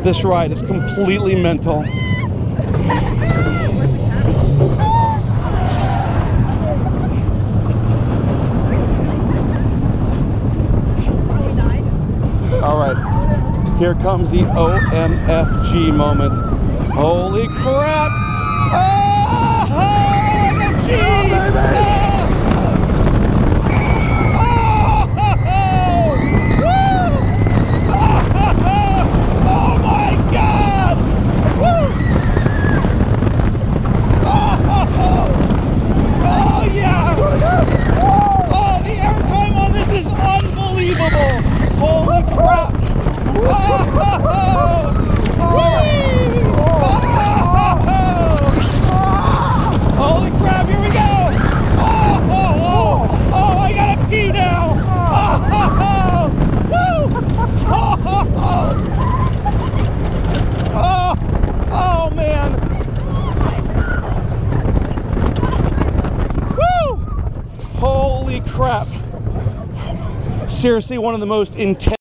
This ride is completely mental. All right, here comes the OMFG moment. Holy crap! Oh, OMFG! Holy crap! Holy crap, here we go! Oh, I gotta pee now! Oh, man! Woo! Holy crap! Seriously, one of the most intense